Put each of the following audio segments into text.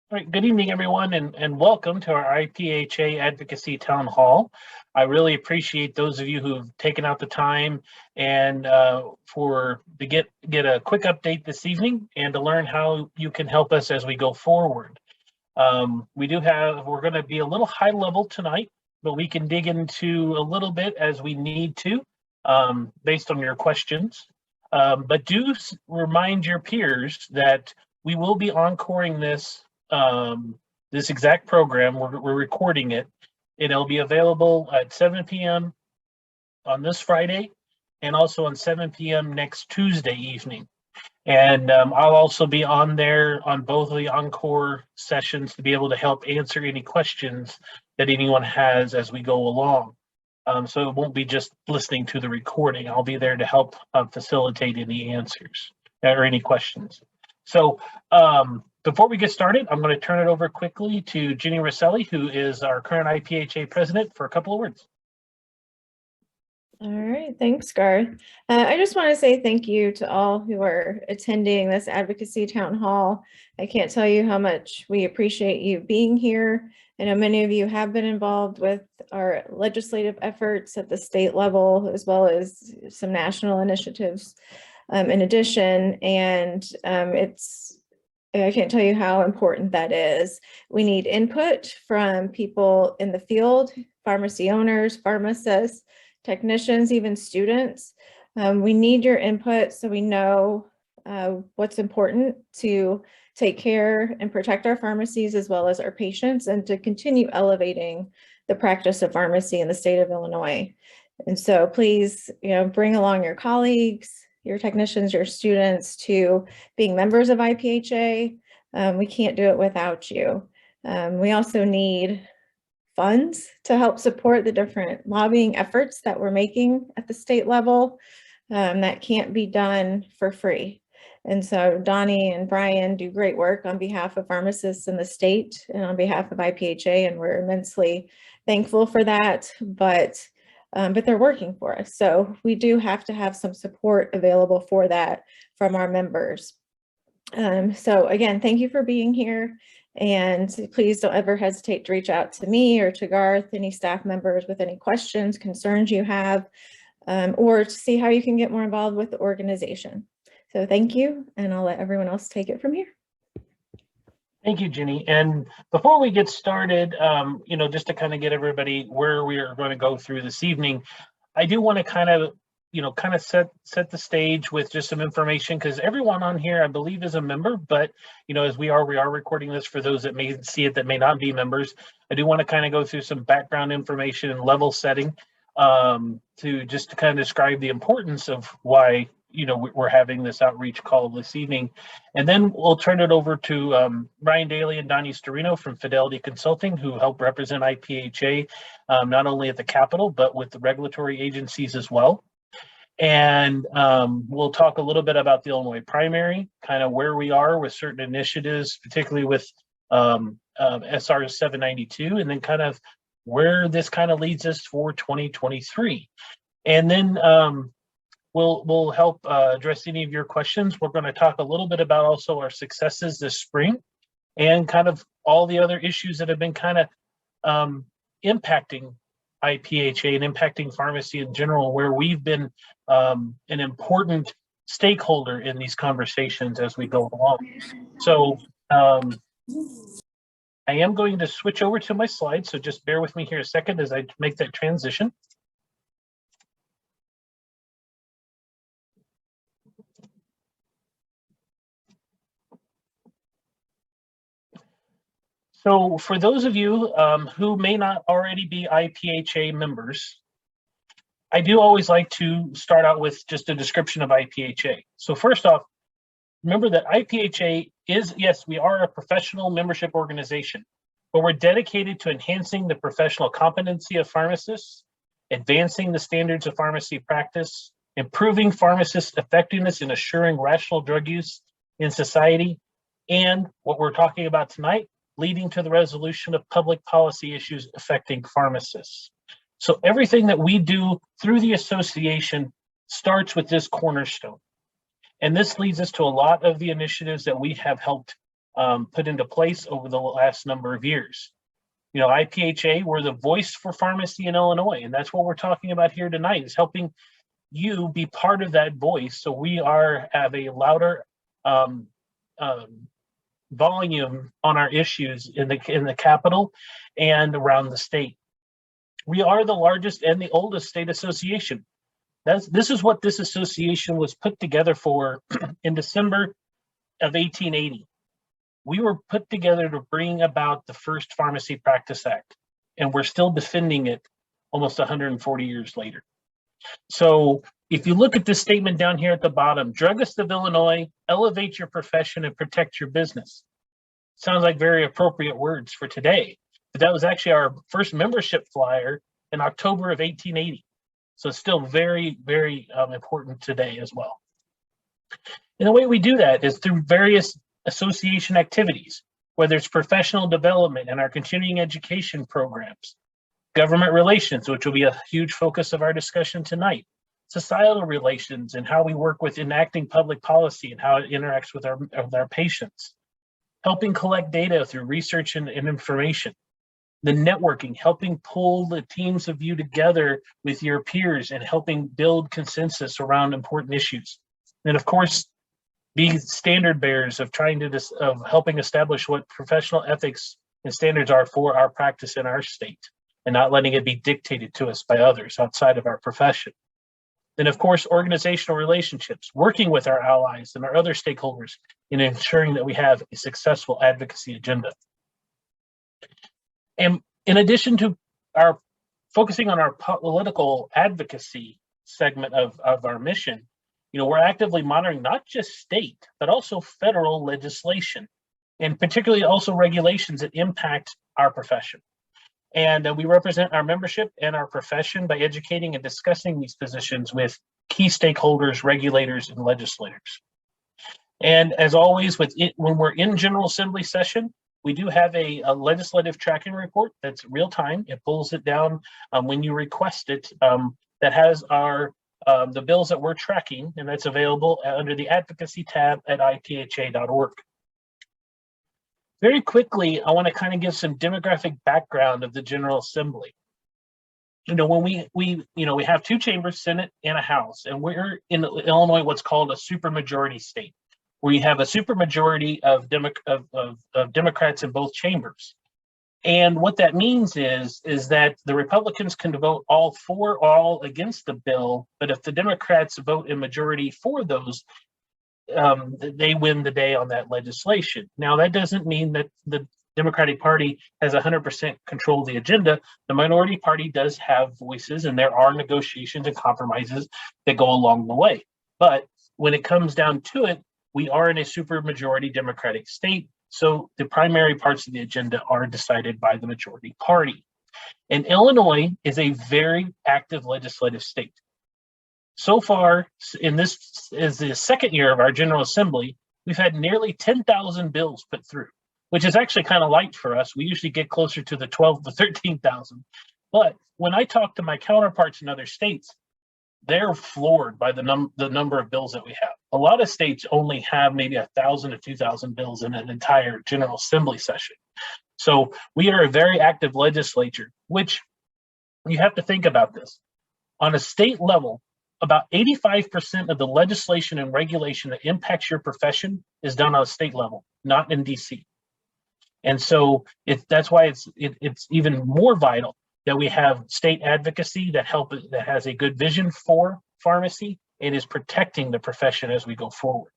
All right, good evening, everyone, and welcome to our IPHA Advocacy Town Hall. I really appreciate those of you who've taken out the time and to get a quick update this evening and to learn how you can help us as we go forward. We're going to be a little high level tonight, but we can dig into a little bit as we need to, based on your questions. But do remind your peers that we will be encoring this exact program. We're recording it. It'll be available at 7 p.m. on this Friday and also on 7 p.m. next Tuesday evening. And I'll also be on there on both of the encore sessions to be able to help answer any questions that anyone has as we go along. So it won't be just listening to the recording. I'll be there to help facilitate any answers or any questions. So before we get started, I'm going to turn it over quickly to Ginny Rosselli, who is our current IPHA president, for a couple of words. All right, thanks, Garth. I just want to say thank you to all who are attending this Advocacy Town Hall. I can't tell you how much we appreciate you being here. I know many of you have been involved with our legislative efforts at the state level, as well as some national initiatives in addition. And I can't tell you how important that is. We need input from people in the field, pharmacy owners, pharmacists, technicians, even students. We need your input so we know what's important to take care and protect our pharmacies as well as our patients, and to continue elevating the practice of pharmacy in the state of Illinois. And so please, bring along your colleagues, your technicians, your students to being members of IPHA. We can't do it without you. We also need funds to help support the different lobbying efforts that we're making at the state level. That can't be done for free. And so Donnie and Brian do great work on behalf of pharmacists in the state and on behalf of IPHA, and we're immensely thankful for that, but they're working for us. So we do have to have some support available for that from our members. So again, thank you for being here. And please don't ever hesitate to reach out to me or to Garth, any staff members with any questions, concerns you have, or to see how you can get more involved with the organization. So thank you, and I'll let everyone else take it from here. Thank you, Ginny. And before we get started, just to kind of get everybody where we are going to go through this evening, I do want to kind of set the stage with just some information, because everyone on here, I believe, is a member, but as we are recording this for those that may see it that may not be members. I do want to kind of go through some background information and level setting to kind of describe the importance of why we're having this outreach call this evening. And then we'll turn it over to Brian Daly and Donnie Storino from Fidelity Consulting, who help represent IPHA not only at the Capitol, but with the regulatory agencies as well. And we'll talk a little bit about the Illinois primary, kind of where we are with certain initiatives, particularly with SR 792, and then kind of where this kind of leads us for 2023. And then we'll help address any of your questions. We're going to talk a little bit about also our successes this spring and kind of all the other issues that have been kind of impacting IPHA and impacting pharmacy in general, where we've been an important stakeholder in these conversations as we go along. So I am going to switch over to my slides, so just bear with me here a second as I make that transition. So for those of you who may not already be IPHA members, I do always like to start out with just a description of IPHA. So first off, remember that IPHA is, yes, we are a professional membership organization, but we're dedicated to enhancing the professional competency of pharmacists, advancing the standards of pharmacy practice, improving pharmacist effectiveness in assuring rational drug use in society, and what we're talking about tonight, leading to the resolution of public policy issues affecting pharmacists. So everything that we do through the association starts with this cornerstone. And this leads us to a lot of the initiatives that we have helped put into place over the last number of years. You know, IPHA, we're the voice for pharmacy in Illinois, and that's what we're talking about here tonight, is helping you be part of that voice, so we have a louder volume on our issues in the capital and around the state. We are the largest and the oldest state association. This is what this association was put together for in December of 1880. We were put together to bring about the first Pharmacy Practice Act, and we're still defending it almost 140 years later. So if you look at this statement down here at the bottom, Druggist of Illinois, elevate your profession and protect your business. Sounds like very appropriate words for today, but that was actually our first membership flyer in October of 1880. So it's still very, very important today as well. And the way we do that is through various association activities, whether it's professional development and our continuing education programs, government relations, which will be a huge focus of our discussion tonight, societal relations and how we work with enacting public policy and how it interacts with our patients, helping collect data through research and information, the networking, helping pull the teams of you together with your peers and helping build consensus around important issues. And of course, be standard bearers of helping establish what professional ethics and standards are for our practice in our state, and not letting it be dictated to us by others outside of our profession. Then, of course, organizational relationships, working with our allies and our other stakeholders in ensuring that we have a successful advocacy agenda. And in addition to our focusing on our political advocacy segment of our mission, you know, we're actively monitoring not just state, but also federal legislation, and particularly also regulations that impact our profession. And we represent our membership and our profession by educating and discussing these positions with key stakeholders, regulators, and legislators. And as always, when we're in General Assembly session, we do have a legislative tracking report that's real time. It pulls it down when you request it. That has the bills that we're tracking, and that's available under the Advocacy tab at IPHA.org. Very quickly, I want to kind of give some demographic background of the General Assembly. You know, when we have two chambers, Senate and a House, and we're in Illinois what's called a supermajority state, where you have a supermajority of Democrats in both chambers. And what that means is that the Republicans can vote all for or all against the bill, but if the Democrats vote in majority for those, they win the day on that legislation. Now, that doesn't mean that the Democratic Party has 100% control of the agenda. The minority party does have voices, and there are negotiations and compromises that go along the way. But when it comes down to it, we are in a supermajority Democratic state, so the primary parts of the agenda are decided by the majority party. And Illinois is a very active legislative state. So far, in this is the second year of our General Assembly, we've had nearly 10,000 bills put through, which is actually kind of light for us. We usually get closer to the 12 to 13,000. But when I talk to my counterparts in other states, they're floored by the number of bills that we have. A lot of states only have maybe 1,000 to 2,000 bills in an entire General Assembly session. So we are a very active legislature, which you have to think about this. On a state level, about 85% of the legislation and regulation that impacts your profession is done on a state level, not in DC. And so that's why it's even more vital that we have state advocacy that has a good vision for pharmacy and is protecting the profession as we go forward.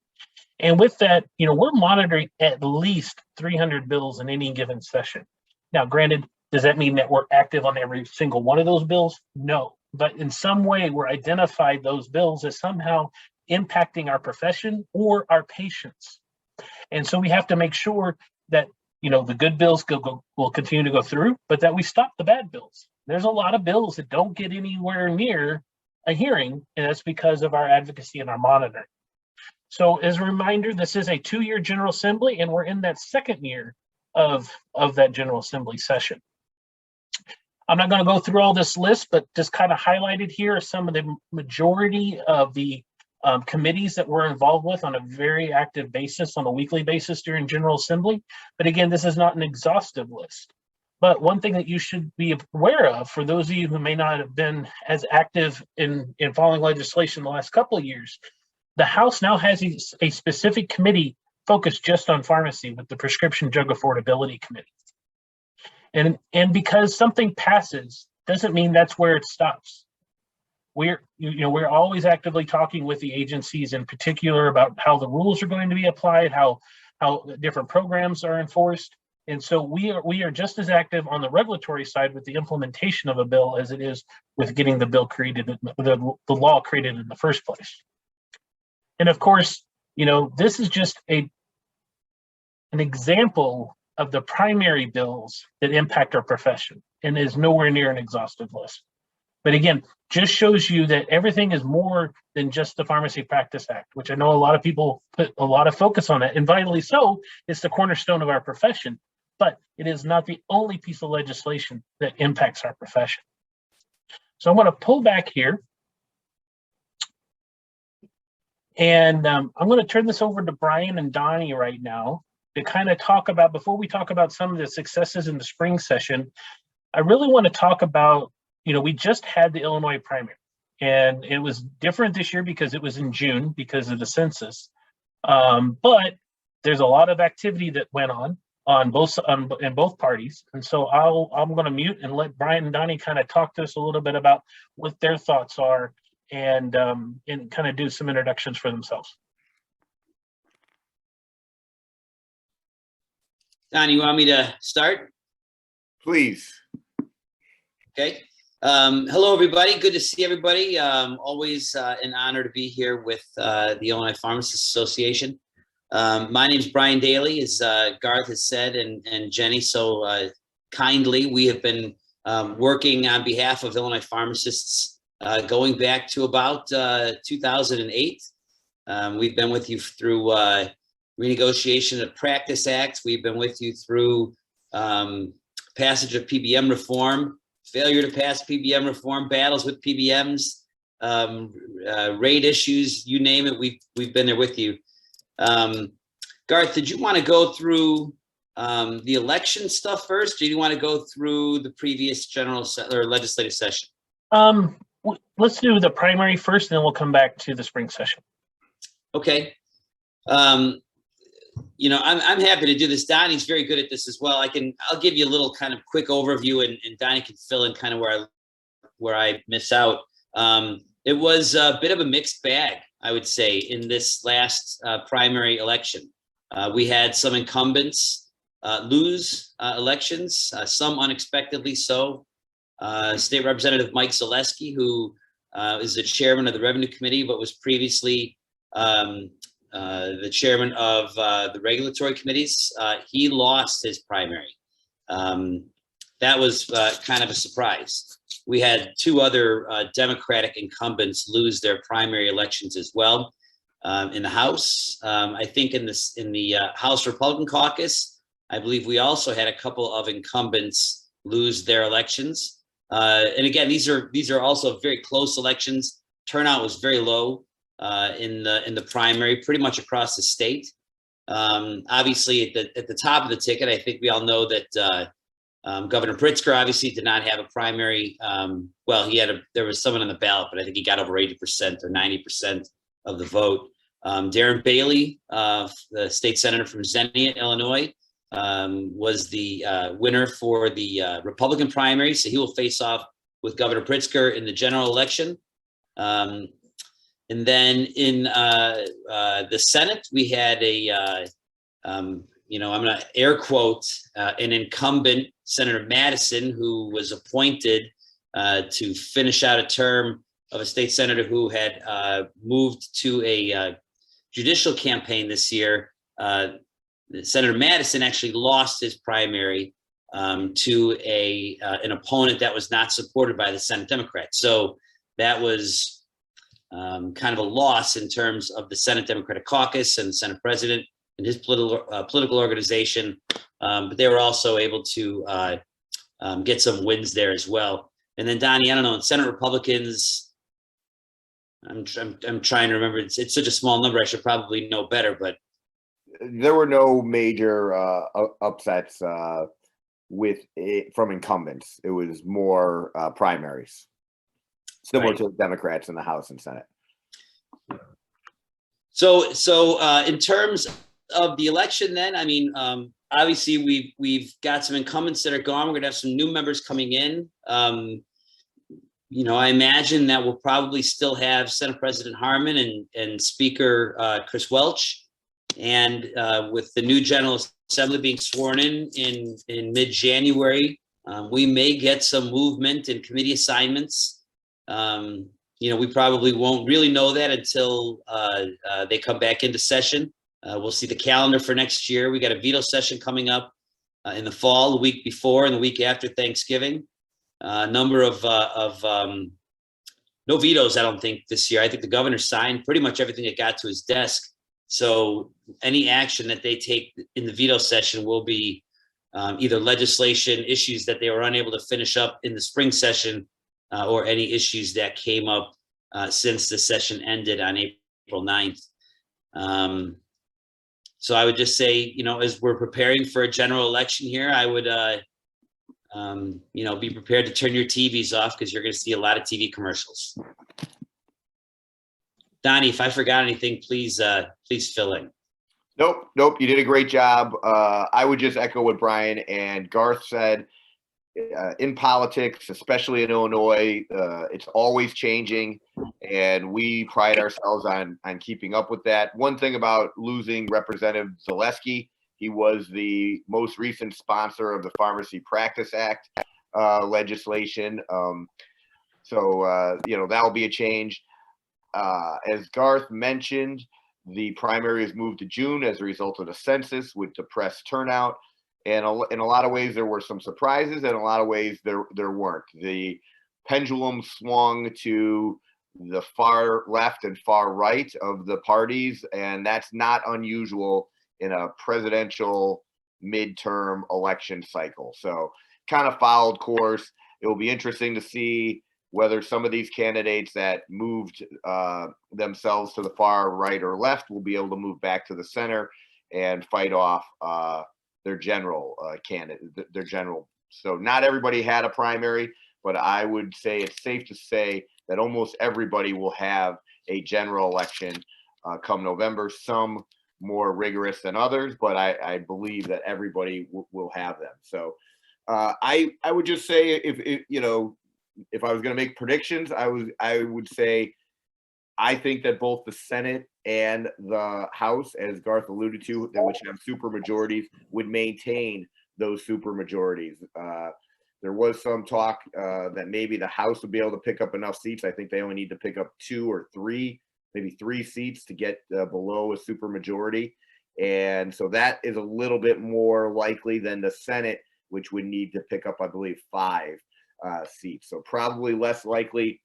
And with that, you know, we're monitoring at least 300 bills in any given session. Now, granted, does that mean that we're active on every single one of those bills? No. But in some way, we're identified those bills as somehow impacting our profession or our patients. And so we have to make sure that, you know, the good bills will continue to go through, but that we stop the bad bills. There's a lot of bills that don't get anywhere near a hearing, and that's because of our advocacy and our monitoring. So as a reminder, this is a 2-year General Assembly, and we're in that second year of that General Assembly session. I'm not going to go through all this list, but just kind of highlighted here are some of the majority of the committees that we're involved with on a very active basis, on a weekly basis during General Assembly. But again, this is not an exhaustive list. But one thing that you should be aware of, for those of you who may not have been as active in following legislation the last couple of years, the House now has a specific committee focused just on pharmacy with the Prescription Drug Affordability Committee. And because something passes doesn't mean that's where it stops. We're always actively talking with the agencies in particular about how the rules are going to be applied, how different programs are enforced. And so we are just as active on the regulatory side with the implementation of a bill as it is with getting the bill created, the law created in the first place. And of course, this is just an example of the primary bills that impact our profession and is nowhere near an exhaustive list. But again, just shows you that everything is more than just the Pharmacy Practice Act, which I know a lot of people put a lot of focus on it, and vitally so. It's the cornerstone of our profession, but it is not the only piece of legislation that impacts our profession. So I'm going to pull back here, and I'm going to turn this over to Brian and Donnie right now to kind of talk about, before we talk about some of the successes in the spring session, I really want to talk about, we just had the Illinois primary, and it was different this year because it was in June because of the census. But there's a lot of activity that went on in both parties. And so I'm going to mute and let Brian and Donnie kind of talk to us a little bit about what their thoughts are and kind of do some introductions for themselves. Don, you want me to start? Please. Okay. Hello, everybody. Good to see everybody. Always an honor to be here with the Illinois Pharmacists Association. My name is Brian Daly, as Garth has said, and Jenny so kindly. We have been working on behalf of Illinois pharmacists going back to about 2008. We've been with you through renegotiation of Practice Act. We've been with you through passage of PBM reform, failure to pass PBM reform, battles with PBMs, rate issues, you name it. We've been there with you. Garth, did you want to go through the election stuff first, or do you want to go through the previous general or legislative session? Let's do the primary first, and then we'll come back to the spring session. Okay. I'm happy to do this. Donnie's very good at this as well. I'll give you a little kind of quick overview, and Donnie can fill in kind of where I miss out. It was a bit of a mixed bag, I would say, in this last primary election. We had some incumbents lose elections, some unexpectedly so. State Representative Mike Zaleski, who is the chairman of the Revenue Committee, but was previously the chairman of the regulatory committees, he lost his primary. That was kind of a surprise. We had two other Democratic incumbents lose their primary elections as well. In the House, I think in the House Republican caucus, I believe we also had a couple of incumbents lose their elections. And again, these are also very close elections. Turnout was very low in the primary, pretty much across the state. Obviously, at the top of the ticket, I think we all know that Governor Pritzker obviously did not have a primary. Well, there was someone on the ballot, but I think he got over 80% or 90% of the vote. Darren Bailey, the state senator from Xenia, Illinois, was the winner for the Republican primary, so he will face off with Governor Pritzker in the general election. And then in the Senate, we had I'm going to air quote an incumbent, Senator Madison, who was appointed to finish out a term of a state senator who had moved to a judicial campaign this year. Senator Madison actually lost his primary to an opponent that was not supported by the Senate Democrats. So that was kind of a loss in terms of the Senate Democratic Caucus and the Senate President and his political organization. But they were also able to get some wins there as well. And then Donnie, I don't know, in Senate Republicans, I'm trying to remember. It's such a small number. I should probably know better, but There were no major upsets with it from incumbents. It was more primaries, similar Right. to the Democrats in the House and Senate. So in terms of the election, then, I mean, obviously we've got some incumbents that are gone. We're gonna have some new members coming in. You know, I imagine that we'll probably still have Senate President Harmon and Speaker Chris Welch, and with the new General Assembly being sworn in mid-January, we may get some movement in committee assignments. You know, we probably won't really know that until they come back into session. We'll see the calendar for next year. We got a veto session coming up in the fall, the week before and the week after Thanksgiving. A number of no vetoes, I don't think, this year. I think the governor signed pretty much everything that got to his desk. So any action that they take in the veto session will be either legislation issues that they were unable to finish up in the spring session, or any issues that came up since the session ended on April 9th. So I would just say, you know, as we're preparing for a general election here, I would, you know, be prepared to turn your TVs off, because you're going to see a lot of TV commercials. Donnie, if I forgot anything, please fill in. Nope. You did a great job. I would just echo what Brian and Garth said. In politics, especially in Illinois, it's always changing, and we pride ourselves on keeping up with that. One thing about losing Representative Zaleski, he was the most recent sponsor of the Pharmacy Practice Act legislation. So you know, that'll be a change. As Garth mentioned, the primary is moved to June as a result of the census with depressed turnout. And in a lot of ways, there were some surprises, and in a lot of ways, there weren't. The pendulum swung to the far left and far right of the parties, and that's not unusual in a presidential midterm election cycle. So kind of followed course. It will be interesting to see whether some of these candidates that moved themselves to the far right or left will be able to move back to the center and fight off their general candidate, their general. So not everybody had a primary, but I would say it's safe to say that almost everybody will have a general election come November. Some more rigorous than others, but I believe that everybody will have them. So I would just say, if you know, if I was going to make predictions, I would say I think that both the Senate and the House, as Garth alluded to, which have super majorities, would maintain those super majorities. There was some talk that maybe the House would be able to pick up enough seats. I think they only need to pick up 2 or 3, maybe 3 seats to get below a super majority. And so that is a little bit more likely than the Senate, which would need to pick up, I believe, 5 seats. So probably less likely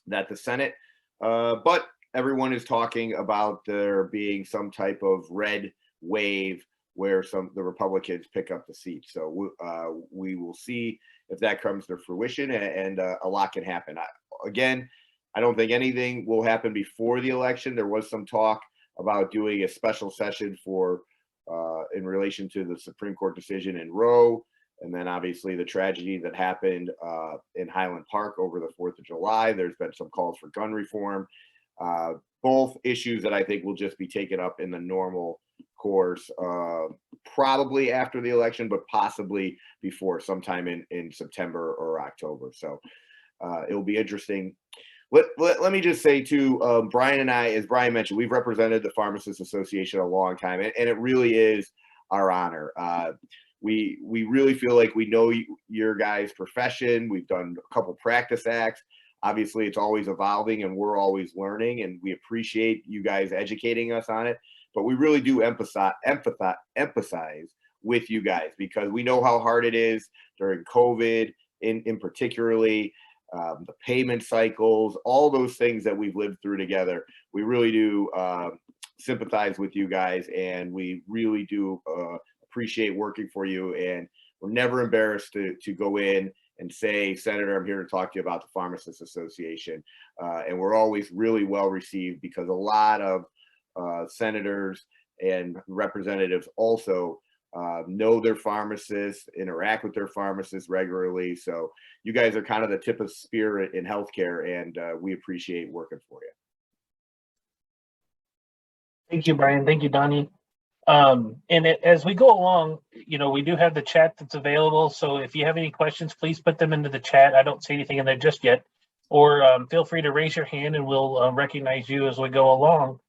that the Senate, but everyone is talking about there being some type of red wave where the Republicans pick up the seats. So we will see if that comes to fruition, and a lot can happen. Again, I don't think anything will happen before the election. There was some talk about doing a special session for in relation to the Supreme Court decision in Roe, and then obviously the tragedy that happened in Highland Park over the 4th of July. There's been some calls for gun reform. Both issues that I think will just be taken up in the normal course, probably after the election, but possibly before, sometime in September or October. So it will be interesting. Let me just say too, Brian and I, as Brian mentioned, we've represented the Pharmacists Association a long time, and it really is our honor. We really feel like we know your guys' profession. We've done a couple practice acts. Obviously, it's always evolving, and we're always learning, and we appreciate you guys educating us on it. But we really do empathize with you guys, because we know how hard it is during COVID, in particularly. The payment cycles, all those things that we've lived through together. We really do sympathize with you guys, and we really do appreciate working for you. And we're never embarrassed to go in and say, Senator, I'm here to talk to you about the Pharmacists Association. And we're always really well received because a lot of senators and representatives also know their pharmacists, interact with their pharmacists regularly. So you guys are kind of the tip of spear in healthcare, and we appreciate working for you. Thank you, Brian. Thank you, Donnie. As we go along, we do have the chat that's available. So if you have any questions, please put them into the chat. I don't see anything in there just yet. Or feel free to raise your hand and we'll recognize you as we go along.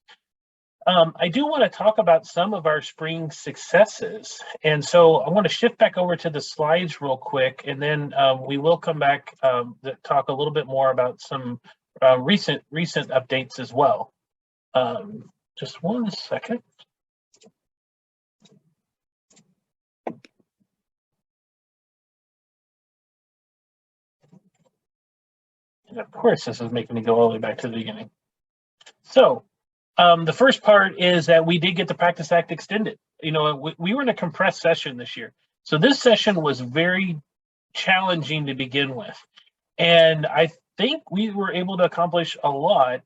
I do want to talk about some of our spring successes. And so I want to shift back over to the slides real quick, and then we will come back to talk a little bit more about some recent updates as well. Just one second. And of course, this is making me go all the way back to the beginning. So the first part is that we did get the Practice Act extended. We were in a compressed session this year. So this session was very challenging to begin with. And I think we were able to accomplish a lot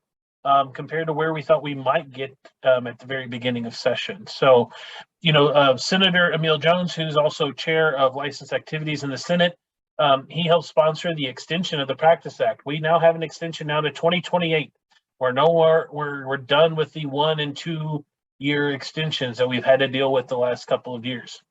compared to where we thought we might get at the very beginning of session. So, Senator Emil Jones, who's also chair of licensed activities in the Senate, he helped sponsor the extension of the Practice Act. We now have an extension now to 2028. We're done with the 1 and 2 year extensions that we've had to deal with the last couple of years.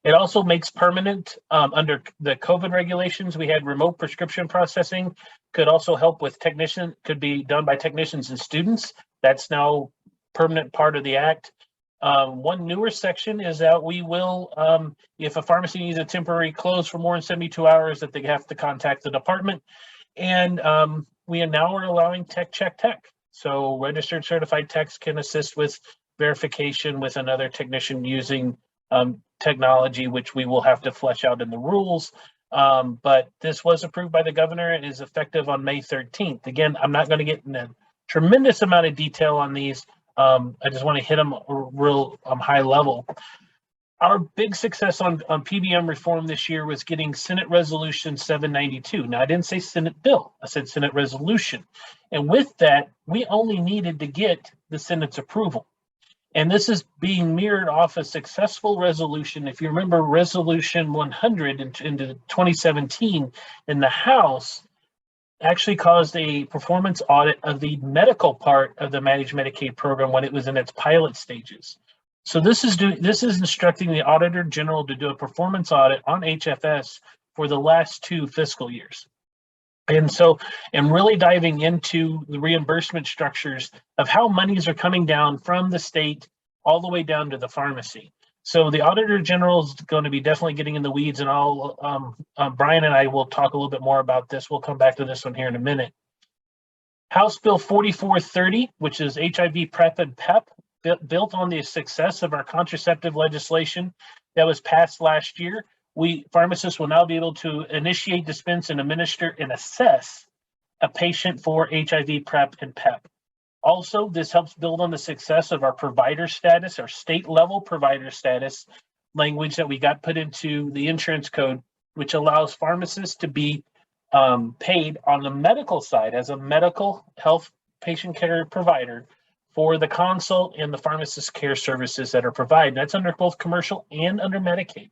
It also makes permanent under the COVID regulations. We had remote prescription processing, could also help with could be done by technicians and students. That's now permanent part of the act. One newer section is that we will, if a pharmacy needs a temporary close for more than 72 hours, that they have to contact the department. And we now are allowing tech check tech. So registered certified techs can assist with verification with another technician using technology, which we will have to flesh out in the rules. But this was approved by the governor and is effective on May 13th. Again, I'm not going to get in a tremendous amount of detail on these. I just want to hit them real high level. Our big success on PBM reform this year was getting Senate Resolution 792. Now, I didn't say Senate bill, I said Senate resolution. And with that, we only needed to get the Senate's approval. And this is being mirrored off a successful resolution. If you remember Resolution 100 into 2017 in the House, actually caused a performance audit of the medical part of the Managed Medicaid program when it was in its pilot stages. So this is instructing the Auditor General to do a performance audit on HFS for the last 2 fiscal years. And so I'm really diving into the reimbursement structures of how monies are coming down from the state all the way down to the pharmacy. So the Auditor General is going to be definitely getting in the weeds, and Brian and I will talk a little bit more about this. We'll come back to this one here in a minute. House Bill 4430, which is HIV PrEP and PEP, built on the success of our contraceptive legislation that was passed last year. Pharmacists will now be able to initiate, dispense, and administer and assess a patient for HIV PrEP and PEP. Also, this helps build on the success of our provider status, our state level provider status language that we got put into the insurance code, which allows pharmacists to be paid on the medical side as a medical health patient care provider for the consult and the pharmacist care services that are provided. That's under both commercial and under Medicaid.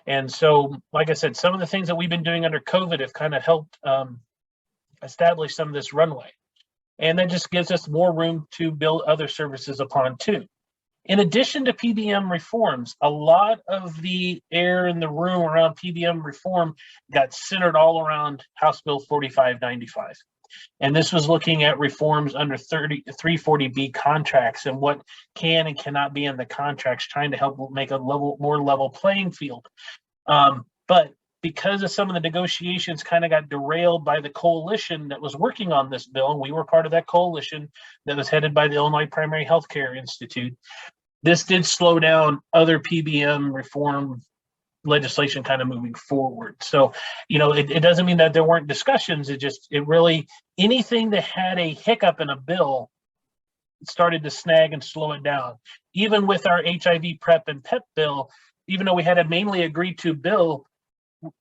And so, like I said, some of the things that we've been doing under COVID have kind of helped establish some of this runway. And that just gives us more room to build other services upon too. In addition to PBM reforms, a lot of the air in the room around PBM reform got centered all around House Bill 4595. And this was looking at reforms under 340B contracts and what can and cannot be in the contracts, trying to help make a more level playing field. But because of some of the negotiations kind of got derailed by the coalition that was working on this bill, and we were part of that coalition that was headed by the Illinois Primary Healthcare Institute, this did slow down other PBM reform legislation kind of moving forward. So, it doesn't mean that there weren't discussions. It really, anything that had a hiccup in a bill started to snag and slow it down. Even with our HIV PrEP and PEP bill, even though we had a mainly agreed to bill,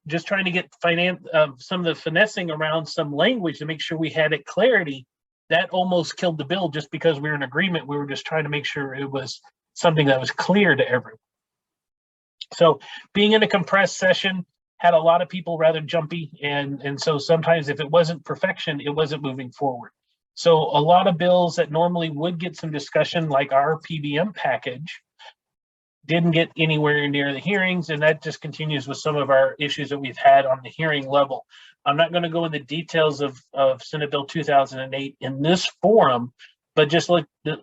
just trying to get some of the finessing around some language to make sure we had it clarity. That almost killed the bill just because we were in agreement. We were just trying to make sure it was something that was clear to everyone. So being in a compressed session had a lot of people rather jumpy. And so sometimes if it wasn't perfection, it wasn't moving forward. So a lot of bills that normally would get some discussion, like our PBM package, didn't get anywhere near the hearings, and that just continues with some of our issues that we've had on the hearing level. I'm not going to go into details of Senate Bill 2008 in this forum, but just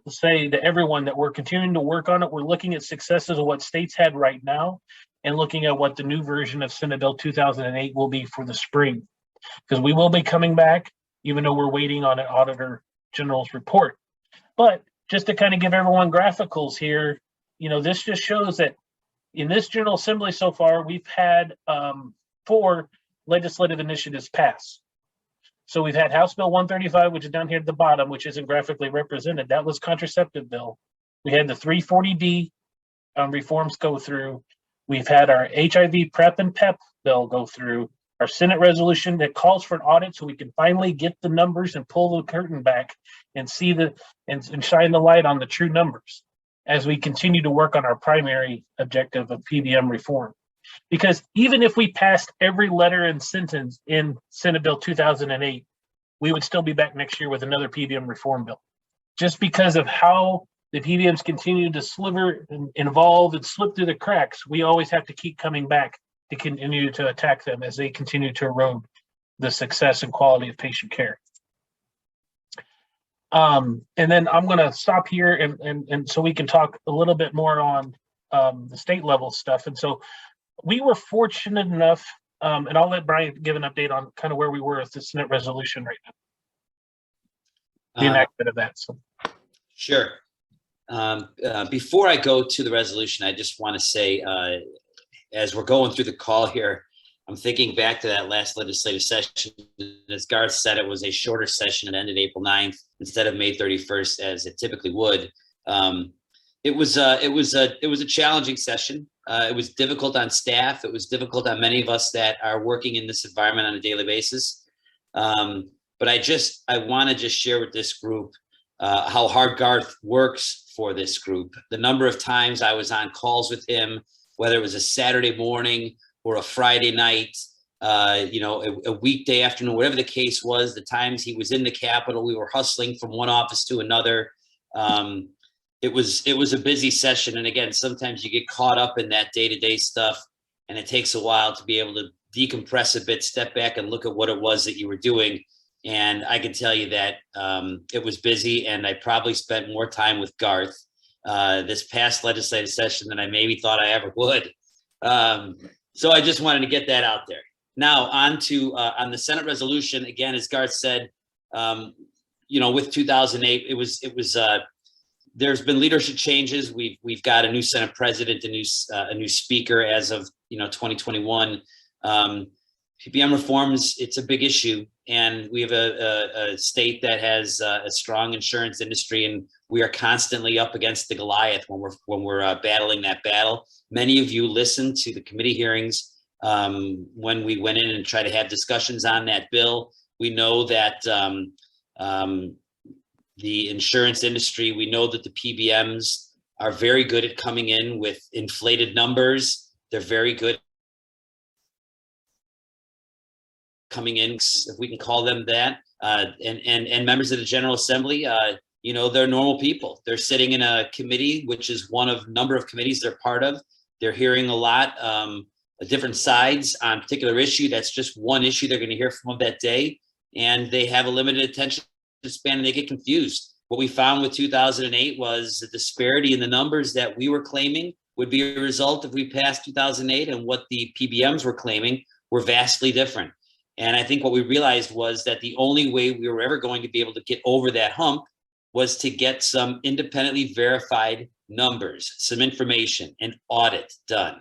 say to everyone that we're continuing to work on it. We're looking at successes of what states had right now and looking at what the new version of Senate Bill 2008 will be for the spring, because we will be coming back, even though we're waiting on an Auditor General's report. But just to kind of give everyone graphicals here, this just shows that in this General Assembly so far, we've had 4 legislative initiatives pass. So we've had House Bill 135, which is down here at the bottom, which isn't graphically represented. That was contraceptive bill. We had the 340D reforms go through. We've had our HIV PrEP and PEP bill go through. Our Senate resolution that calls for an audit so we can finally get the numbers and pull the curtain back and see and shine the light on the true numbers as we continue to work on our primary objective of PBM reform. Because even if we passed every letter and sentence in Senate Bill 2008, we would still be back next year with another PBM reform bill. Just because of how the PBMs continue to sliver and evolve and slip through the cracks, we always have to keep coming back to continue to attack them as they continue to erode the success and quality of patient care. And then I'm going to stop here and so we can talk a little bit more on the state level stuff. And so we were fortunate enough, and I'll let Brian give an update on kind of where we were with the Senate resolution right now. The enactment of that. So. Sure. Before I go to the resolution, I just want to say, as we're going through the call here, I'm thinking back to that last legislative session. As Garth said, it was a shorter session. It ended April 9th instead of May 31st, as it typically would. It was a challenging session. It was difficult on staff. It was difficult on many of us that are working in this environment on a daily basis. But I want to just share with this group how hard Garth works for this group. The number of times I was on calls with him, whether it was a Saturday morning or a Friday night, a weekday afternoon, whatever the case was, the times he was in the Capitol, we were hustling from one office to another. It was a busy session. And again, sometimes you get caught up in that day-to-day stuff, and it takes a while to be able to decompress a bit, step back and look at what it was that you were doing. And I can tell you that it was busy, and I probably spent more time with Garth this past legislative session than I maybe thought I ever would. So I just wanted to get that out there. Now on the Senate resolution, again, as Garth said, with 2008, it was there's been leadership changes. We've got a new Senate president, a new speaker as of 2021. PBM reforms, it's a big issue, and we have a state that has a strong insurance industry, and we are constantly up against the Goliath when we're battling that battle. Many of you listened to the committee hearings when we went in and tried to have discussions on that bill. We know that the insurance industry, we know that the PBMs are very good at coming in with inflated numbers. They're very good coming in, if we can call them that, and members of the General Assembly, they're normal people. They're sitting in a committee, which is one of a number of committees they're part of. They're hearing a lot of different sides on a particular issue. That's just one issue they're going to hear from that day, and they have a limited attention span, and they get confused. What we found with 2008 was the disparity in the numbers that we were claiming would be a result if we passed 2008, and what the PBMs were claiming were vastly different. And I think what we realized was that the only way we were ever going to be able to get over that hump was to get some independently verified numbers, some information, an audit done,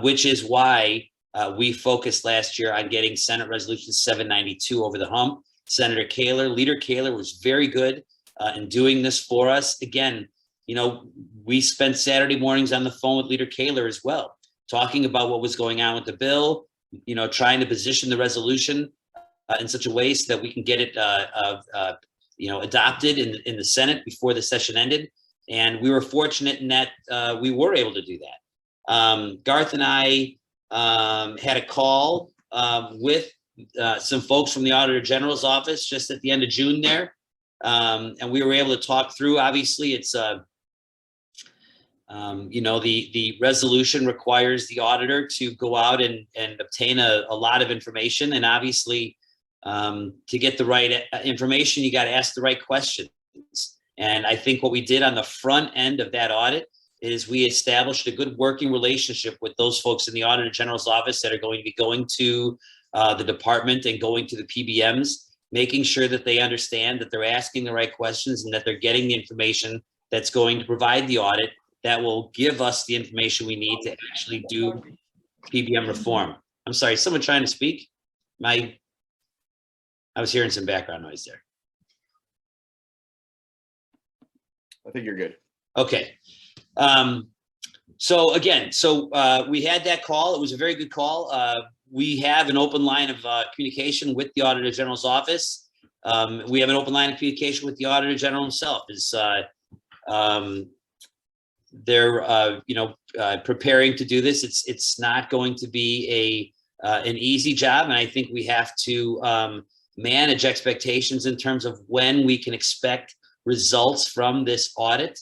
which is why we focused last year on getting Senate Resolution 792 over the hump. Leader Kaler was very good in doing this for us. Again, we spent Saturday mornings on the phone with Leader Kaler as well, talking about what was going on with the bill, trying to position the resolution in such a way so that we can get it, adopted in the Senate before the session ended. And we were fortunate in that we were able to do that. Garth and I had a call with some folks from the Auditor General's office just at the end of June there. And we were able to talk through, obviously, it's, the resolution requires the auditor to go out and obtain a lot of information. And obviously, to get the right information, you got to ask the right questions. And I think what we did on the front end of that audit is we established a good working relationship with those folks in the Auditor General's office that are going to be going to the department and going to the PBMs, making sure that they understand that they're asking the right questions and that they're getting the information that's going to provide the audit that will give us the information we need to actually do PBM reform. I'm sorry, someone trying to speak? I was hearing some background noise there. I think you're good. Okay. So we had that call. It was a very good call. We have an open line of communication with the Auditor General's office. We have an open line of communication with the Auditor General himself. They're preparing to do this. It's not going to be an easy job, and I think we have to manage expectations in terms of when we can expect results from this audit.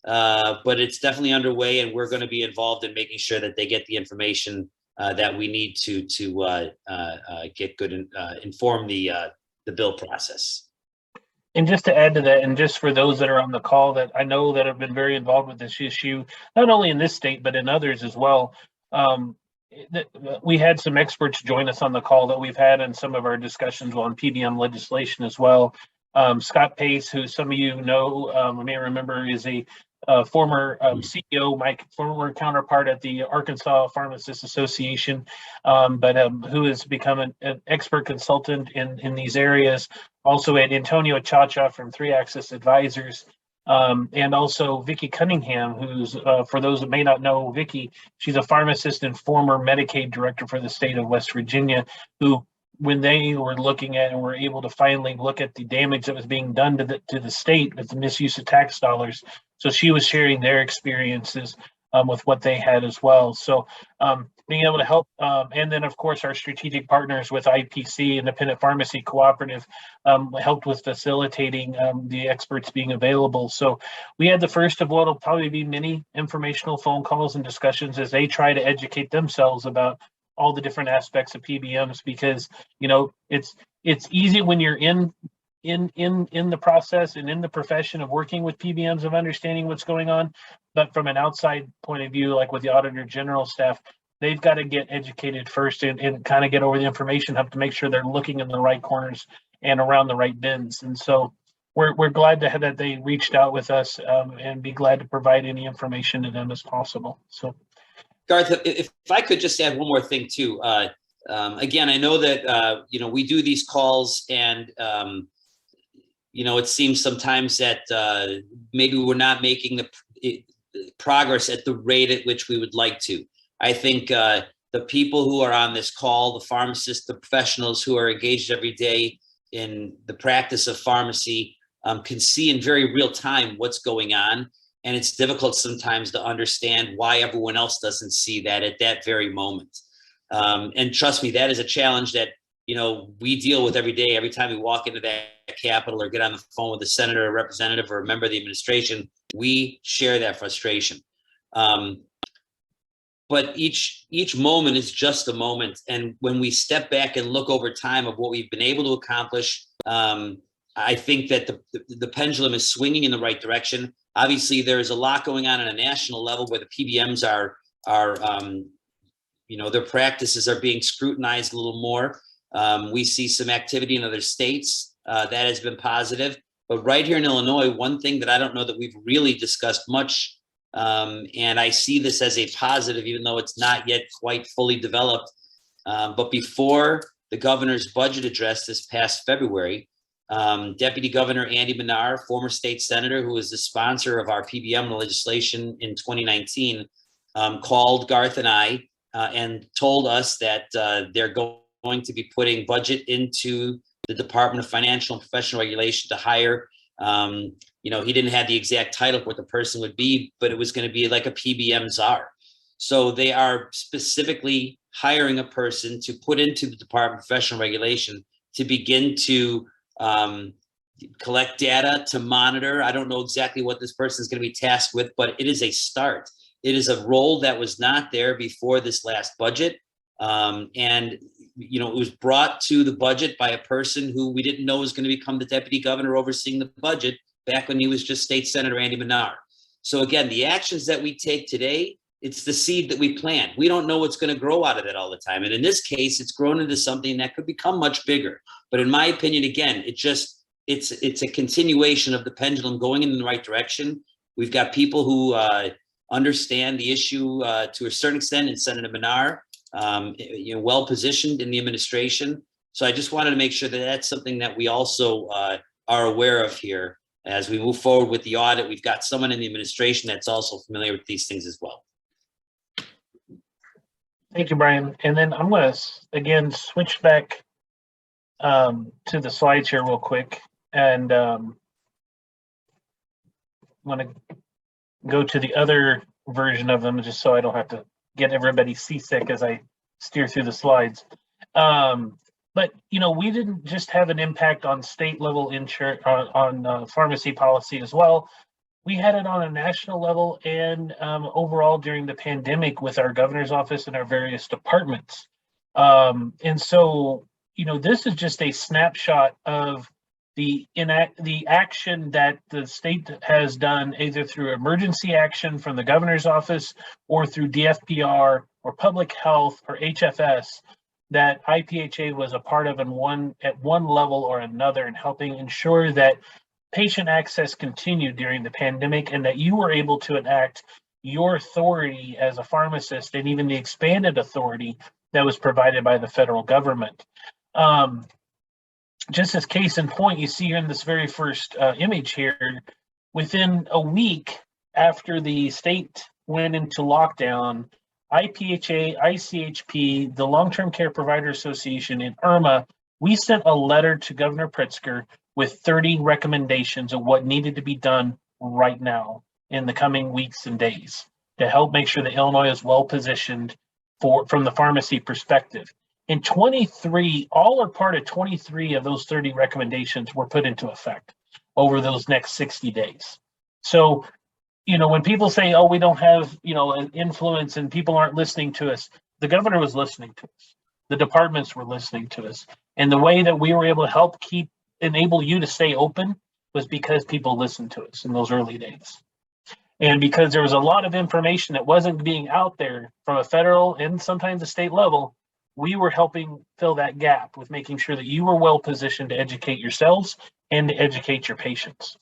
But it's definitely underway, and we're going to be involved in making sure that they get the information that we need to get good inform the bill process. And just to add to that, and just for those that are on the call that I know that have been very involved with this issue, not only in this state, but in others as well, we had some experts join us on the call that we've had in some of our discussions on PBM legislation as well. Scott Pace, who some of you know, may remember, is a former CEO, my former counterpart at the Arkansas Pharmacists Association, but who has become an expert consultant in these areas. Also at Antonio Chacha from 3 Axis Advisors, and also Vicki Cunningham, who's, for those that may not know Vicki, she's a pharmacist and former Medicaid director for the state of West Virginia, who, when they were looking at and were able to finally look at the damage that was being done to the state with the misuse of tax dollars. So she was sharing their experiences with what they had as well. So being able to help, and then of course our strategic partners with IPC, Independent Pharmacy Cooperative, helped with facilitating the experts being available. So we had the first of what will probably be many informational phone calls and discussions as they try to educate themselves about all the different aspects of PBMs, because it's easy when you're in the process and in the profession of working with PBMs, of understanding what's going on, but from an outside point of view, like with the Auditor General staff, they've got to get educated first and kind of get over the information hub to make sure they're looking in the right corners and around the right bins. And so we're glad to have that they reached out with us, and be glad to provide any information to them as possible. So Garth, if I could just add one more thing too. Again, I know that we do these calls, and it seems sometimes that maybe we're not making the progress at the rate at which we would like to. I think the people who are on this call, the pharmacists, the professionals who are engaged every day in the practice of pharmacy, can see in very real time what's going on. And it's difficult sometimes to understand why everyone else doesn't see that at that very moment. And trust me, that is a challenge that, we deal with every day. Every time we walk into that Capitol or get on the phone with a senator, a representative, or a member of the administration, we share that frustration. But each moment is just a moment. And when we step back and look over time of what we've been able to accomplish, I think that the pendulum is swinging in the right direction. Obviously, there's a lot going on a national level where the PBMs are their practices are being scrutinized a little more. We see some activity in other states that has been positive. But right here in Illinois, one thing that I don't know that we've really discussed much, and I see this as a positive, even though it's not yet quite fully developed. But before the governor's budget address this past February, Deputy Governor Andy Manar, former state senator who was the sponsor of our PBM legislation in 2019, called Garth and I and told us that they're going to be putting budget into the Department of Financial and Professional Regulation to hire. He didn't have the exact title of what the person would be, but it was going to be like a PBM czar. So they are specifically hiring a person to put into the Department of Professional Regulation to begin to collect data, to monitor. I don't know exactly what this person is going to be tasked with, but it is a start. It is a role that was not there before this last budget. It was brought to the budget by a person who we didn't know was going to become the deputy governor overseeing the budget back when he was just State Senator Andy Menard. So again, the actions that we take today, it's the seed that we plant. We don't know what's going to grow out of it all the time. And in this case, it's grown into something that could become much bigger. But in my opinion, again, it's a continuation of the pendulum going in the right direction. We've got people who understand the issue to a certain extent in Senator Menard, well positioned in the administration. So I just wanted to make sure that that's something that we also are aware of here as we move forward with the audit. We've got someone in the administration that's also familiar with these things as well. Thank you, Brian. And then I'm going to again switch back to the slides here real quick, and I'm going to go to the other version of them just so I don't have to get everybody seasick as I steer through the slides. But we didn't just have an impact on state level on pharmacy policy as well. We had it on a national level and overall during the pandemic with our governor's office and our various departments. And so, this is just a snapshot of the action that the state has done, either through emergency action from the governor's office or through DFPR or public health or HFS, that IPHA was a part of at one level or another in helping ensure that patient access continued during the pandemic, and that you were able to enact your authority as a pharmacist and even the expanded authority that was provided by the federal government. Just as case in point, you see here in this very first image here, within a week after the state went into lockdown, IPHA, ICHP, the Long-Term Care Provider Association, and IRMA, we sent a letter to Governor Pritzker with 30 recommendations of what needed to be done right now in the coming weeks and days to help make sure that Illinois is well positioned from the pharmacy perspective. In 23, all or part of 23 of those 30 recommendations were put into effect over those next 60 days. So, when people say, oh, we don't have, an influence and people aren't listening to us, the governor was listening to us. The departments were listening to us. And the way that we were able to help enable you to stay open was because people listened to us in those early days. And because there was a lot of information that wasn't being out there from a federal and sometimes a state level, we were helping fill that gap with making sure that you were well positioned to educate yourselves and to educate your patients.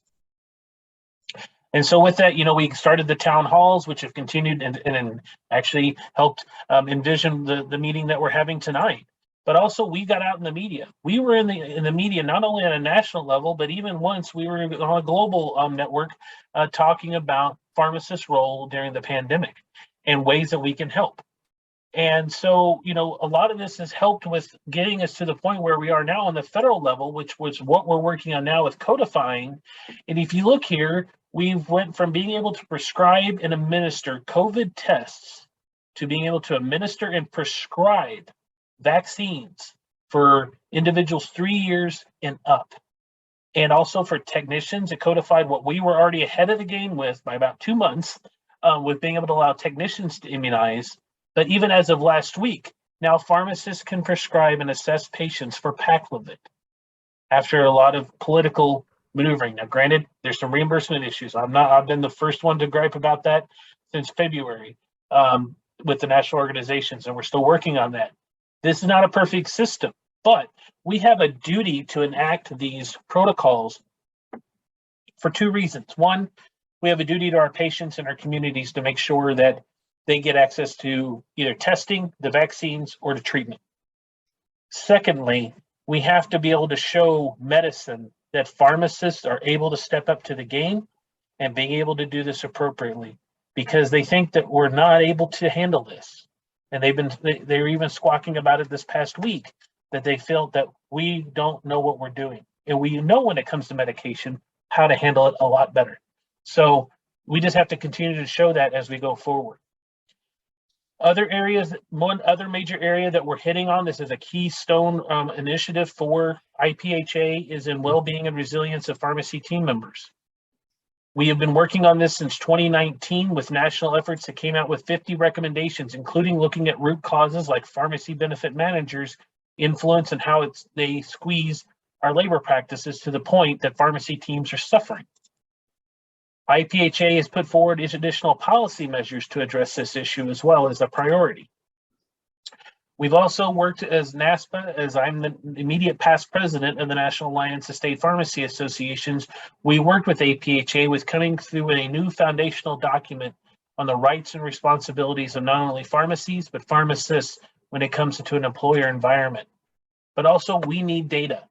And so with that, we started the town halls, which have continued and actually helped envision the meeting that we're having tonight. But also we got out in the media. We were in the media, not only on a national level, but even once we were on a global network talking about pharmacists' role during the pandemic and ways that we can help. And so, a lot of this has helped with getting us to the point where we are now on the federal level, which was what we're working on now with codifying. And if you look here, we've went from being able to prescribe and administer COVID tests to being able to administer and prescribe vaccines for individuals 3 years and up. And also for technicians, it codified what we were already ahead of the game with by about 2 months with being able to allow technicians to immunize. But even as of last week, now pharmacists can prescribe and assess patients for Paxlovid after a lot of political maneuvering. Now, granted, there's some reimbursement issues. I've been the first one to gripe about that since February with the national organizations, and we're still working on that. This is not a perfect system, but we have a duty to enact these protocols for 2 reasons. One, we have a duty to our patients and our communities to make sure that they get access to either testing, the vaccines, or to treatment. Secondly, we have to be able to show medicine that pharmacists are able to step up to the game and being able to do this appropriately, because they think that we're not able to handle this. And they were even squawking about it this past week, that they felt that we don't know what we're doing. And we know when it comes to medication, how to handle it a lot better. So we just have to continue to show that as we go forward. Other areas, one other major area that we're hitting on, this is a keystone initiative for IPHA, is in well-being and resilience of pharmacy team members. We have been working on this since 2019 with national efforts that came out with 50 recommendations, including looking at root causes like pharmacy benefit managers' influence and how they squeeze our labor practices to the point that pharmacy teams are suffering. IPHA has put forward additional policy measures to address this issue as well as a priority. We've also worked as NASPA, as I'm the immediate past president of the National Alliance of State Pharmacy Associations. We worked with IPHA with coming through a new foundational document on the rights and responsibilities of not only pharmacies, but pharmacists when it comes to an employer environment. But also we need data.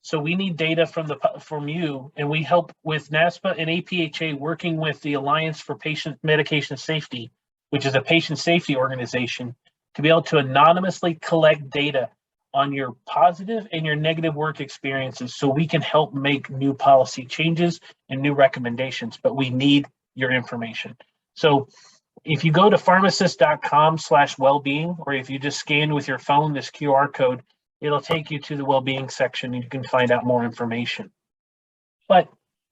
So we need data from you, and we help with NASPA and APHA working with the Alliance for Patient Medication Safety, which is a patient safety organization, to be able to anonymously collect data on your positive and your negative work experiences so we can help make new policy changes and new recommendations, but we need your information. So if you go to pharmacist.com/wellbeing, or if you just scan with your phone this QR code, it'll take you to the well-being section and you can find out more information. But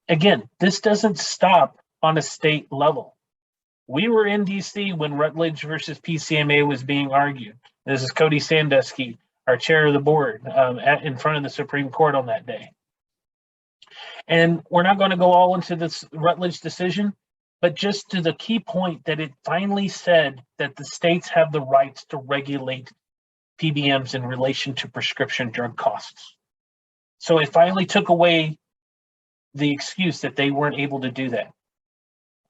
again, this doesn't stop on a state level. We were in DC when Rutledge versus PCMA was being argued. This is Cody Sandusky, our chair of the board, in front of the Supreme Court on that day. And we're not going to go all into this Rutledge decision, but just to the key point that it finally said that the states have the rights to regulate PBMs in relation to prescription drug costs. So it finally took away the excuse that they weren't able to do that.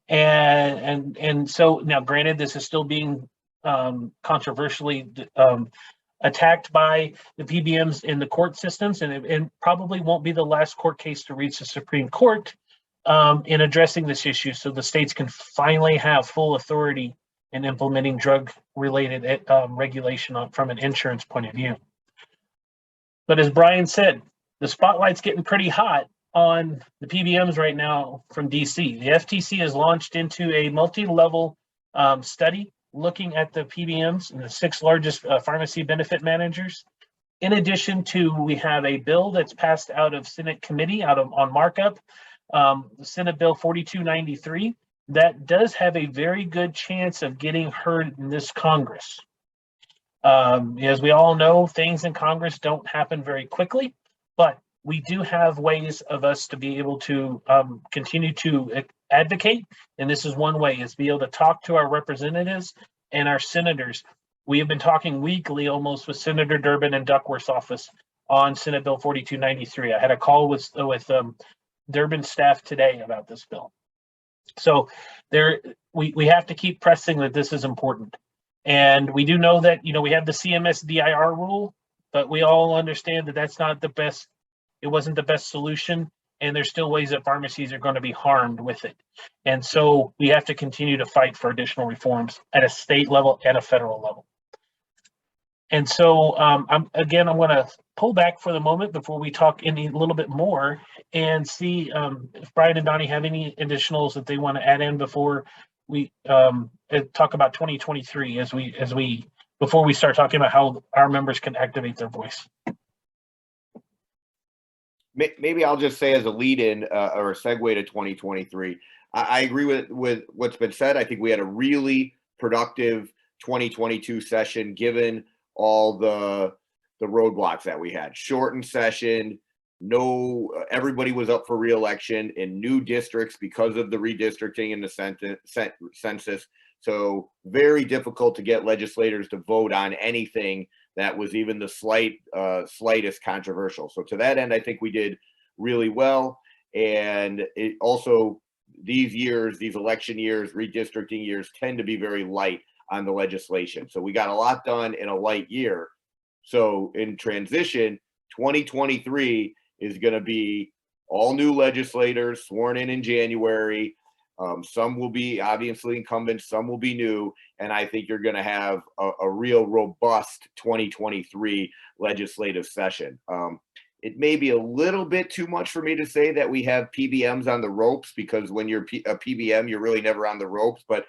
And so now, granted, this is still being controversially attacked by the PBMs in the court systems, and it probably won't be the last court case to reach the Supreme Court in addressing this issue, so the states can finally have full authority in implementing drug-related regulation from an insurance point of view. But as Brian said, the spotlight's getting pretty hot on the PBMs right now from DC. The FTC has launched into a multi-level study looking at the PBMs and the 6 largest pharmacy benefit managers. In addition to, we have a bill that's passed out of Senate committee on markup, Senate Bill 4293. That does have a very good chance of getting heard in this Congress. As we all know, things in Congress don't happen very quickly, but we do have ways of us to be able to continue to advocate. And this is one way, is be able to talk to our representatives and our senators. We have been talking weekly almost with Senator Durbin and Duckworth's office on Senate Bill 4293. I had a call with Durbin's staff today about this bill. So we have to keep pressing that this is important. And we do know that, we have the CMS DIR rule, but we all understand that that's not the best. It wasn't the best solution. And there's still ways that pharmacies are going to be harmed with it. And so we have to continue to fight for additional reforms at a state level and a federal level. And so I'm going to pull back for the moment before we talk a little bit more and see if Brian and Donnie have any additionals that they want to add in before we talk about 2023 before we start talking about how our members can activate their voice. Maybe I'll just say as a lead-in or a segue to 2023, I agree with what's been said. I think we had a really productive 2022 session, given all the roadblocks that we had. Shortened session, everybody was up for re-election in new districts because of the redistricting in the census. So very difficult to get legislators to vote on anything that was even the slightest controversial. So to that end, I think we did really well. And it also, these election years, redistricting years, tend to be very light on the legislation. So we got a lot done in a light year. So in transition, 2023 is going to be all new legislators sworn in January. Some will be obviously incumbents, some will be new, and I think you're going to have a real robust 2023 legislative session. It may be a little bit too much for me to say that we have PBMs on the ropes, because when you're a PBM, you're really never on the ropes. But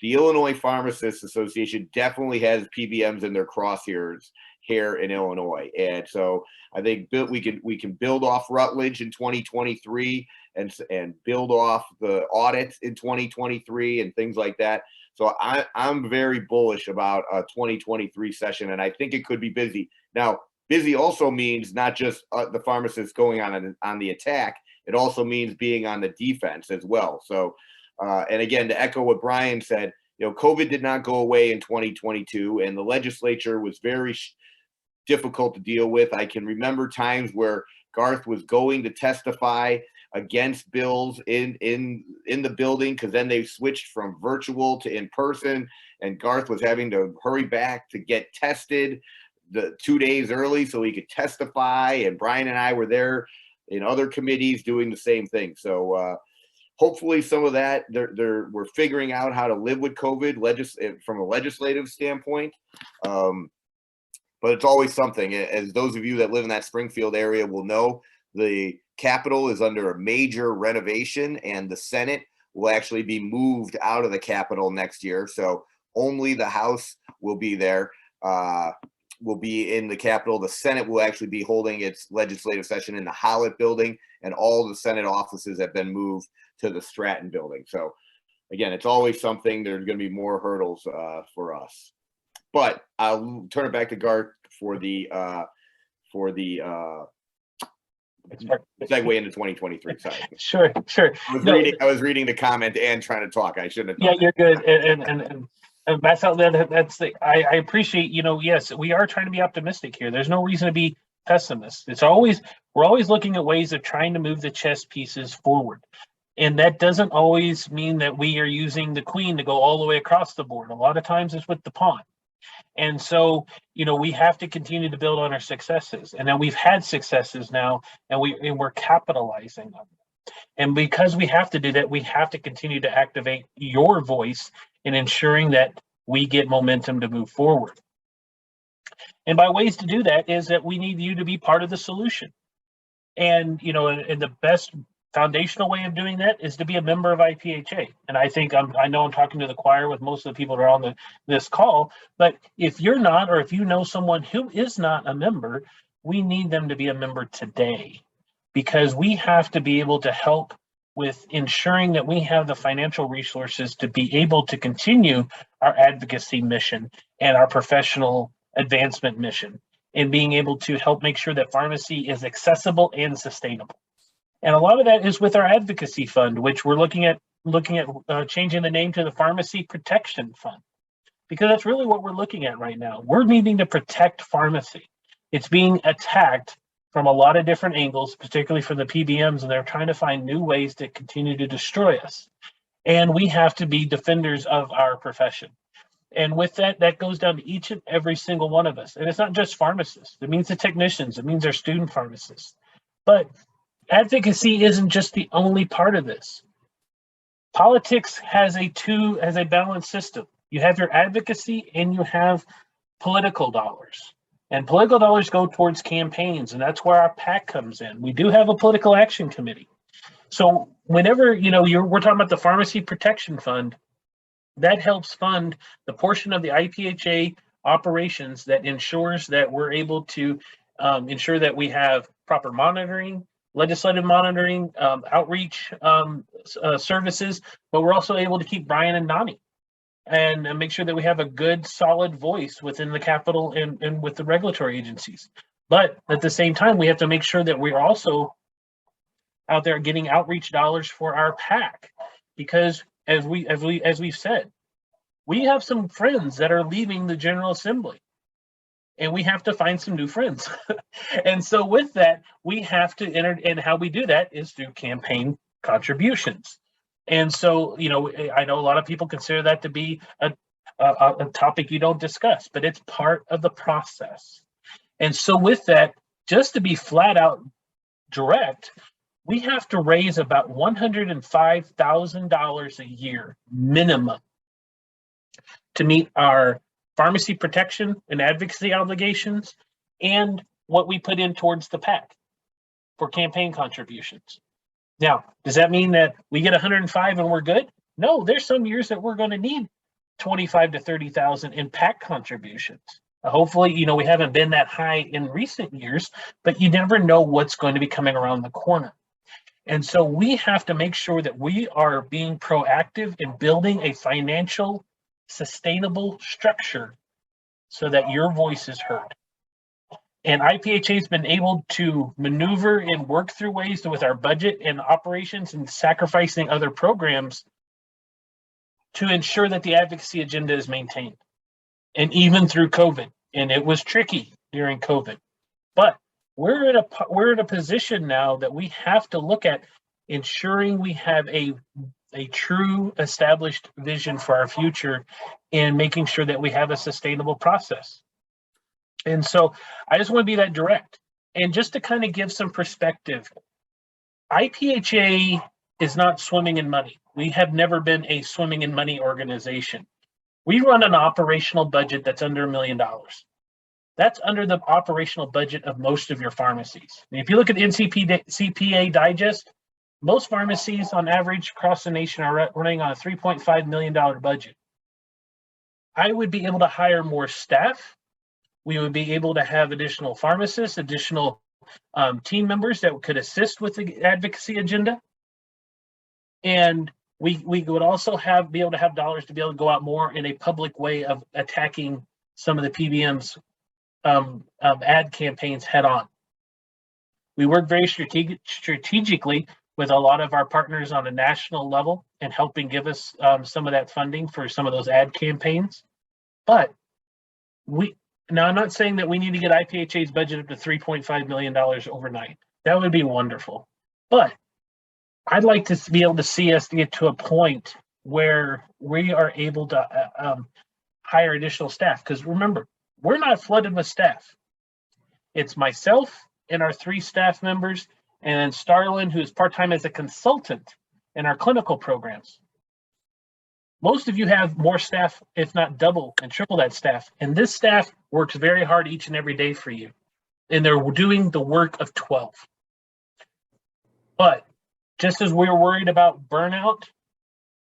the Illinois Pharmacists Association definitely has PBMs in their crosshairs here in Illinois, and so I think we can build off Rutledge in 2023 and build off the audits in 2023 and things like that. So I'm very bullish about a 2023 session, and I think it could be busy. Now, busy also means not just the pharmacists going on the attack. It also means being on the defense as well. So, and again, to echo what Brian said, COVID did not go away in 2022, and the legislature was very difficult to deal with. I can remember times where Garth was going to testify against bills in the building, because then they switched from virtual to in person, and Garth was having to hurry back to get tested the 2 days early so he could testify, and Brian and I were there in other committees doing the same thing. So hopefully some of that we're figuring out how to live with COVID from a legislative standpoint. But it's always something. As those of you that live in that Springfield area will know, the Capitol is under a major renovation, and the Senate will actually be moved out of the Capitol next year. So only the House will be there, will be in the Capitol. The Senate will actually be holding its legislative session in the Howlett building, and all the Senate offices have been moved to the Stratton building. So again, it's always something. There's going to be more hurdles for us. But I'll turn it back to Garth for the segue into 2023. Sorry. Sure. I was reading the comment and trying to talk. I shouldn't have. Yeah, you're good. And that's how that's the. I appreciate. Yes, we are trying to be optimistic here. There's no reason to be pessimist. We're always looking at ways of trying to move the chess pieces forward. And that doesn't always mean that we are using the queen to go all the way across the board. A lot of times it's with the pawn. And so, we have to continue to build on our successes. And then we've had successes now, and we're capitalizing on them. And because we have to do that, we have to continue to activate your voice in ensuring that we get momentum to move forward. And by ways to do that is that we need you to be part of the solution. And, and the best foundational way of doing that is to be a member of IPHA. And I think I know I'm talking to the choir with most of the people that are on this call, but if you're not, or if you know someone who is not a member, we need them to be a member today, because we have to be able to help with ensuring that we have the financial resources to be able to continue our advocacy mission and our professional advancement mission, and being able to help make sure that pharmacy is accessible and sustainable. And a lot of that is with our advocacy fund, which we're looking at changing the name to the Pharmacy Protection Fund, because that's really what we're looking at right now. We're needing to protect pharmacy. It's being attacked from a lot of different angles, particularly from the PBMs, and they're trying to find new ways to continue to destroy us. And we have to be defenders of our profession. And with that goes down to each and every single one of us. And it's not just pharmacists. It means the technicians. It means our student pharmacists. But advocacy isn't just the only part of this. Politics has a balanced system. You have your advocacy and you have political dollars. And political dollars go towards campaigns, and that's where our PAC comes in. We do have a political action committee. So whenever we're talking about the Pharmacy Protection Fund, that helps fund the portion of the IPHA operations that ensures that we're able to ensure that we have proper monitoring, legislative monitoring, outreach services, but we're also able to keep Brian and Donnie and make sure that we have a good, solid voice within the Capitol and with the regulatory agencies. But at the same time, we have to make sure that we're also out there getting outreach dollars for our PAC, because as we've said, we have some friends that are leaving the General Assembly, and we have to find some new friends. And so with that, we have to enter, and how we do that is through campaign contributions. And so, I know a lot of people consider that to be a topic you don't discuss, but it's part of the process. And so with that, just to be flat out direct, we have to raise about $105,000 a year minimum to meet our pharmacy protection and advocacy obligations and what we put in towards the PAC for campaign contributions. Now, does that mean that we get 105 and we're good? No, there's some years that we're going to need 25 to 30,000 in PAC contributions. Hopefully, you know, we haven't been that high in recent years, but you never know what's going to be coming around the corner. And so we have to make sure that we are being proactive in building a financial, sustainable structure so that your voice is heard. And IPHA has been able to maneuver and work through ways with our budget and operations and sacrificing other programs to ensure that the advocacy agenda is maintained. And even through COVID, and it was tricky during COVID, but we're in a position now that we have to look at ensuring we have a true established vision for our future and making sure that we have a sustainable process. And so I just want to be that direct. And just to kind of give some perspective, IPHA is not swimming in money. We have never been a swimming in money organization. We run an operational budget that's under $1 million. That's under the operational budget of most of your pharmacies. And if you look at CPA Digest, most pharmacies on average across the nation are running on a $3.5 million budget. I would be able to hire more staff. We would be able to have additional pharmacists, additional team members that could assist with the advocacy agenda. And we would also be able to have dollars to be able to go out more in a public way of attacking some of the PBM's ad campaigns head on. We work very strategically with a lot of our partners on a national level and helping give us some of that funding for some of those ad campaigns. But now I'm not saying that we need to get IPHA's budget up to $3.5 million overnight. That would be wonderful. But I'd like to be able to see us get to a point where we are able to hire additional staff. Because remember, we're not flooded with staff. It's myself and our 3 staff members, and then Starlin, who's part-time as a consultant in our clinical programs. Most of you have more staff, if not double and triple that staff. And this staff works very hard each and every day for you. And they're doing the work of 12. But just as we're worried about burnout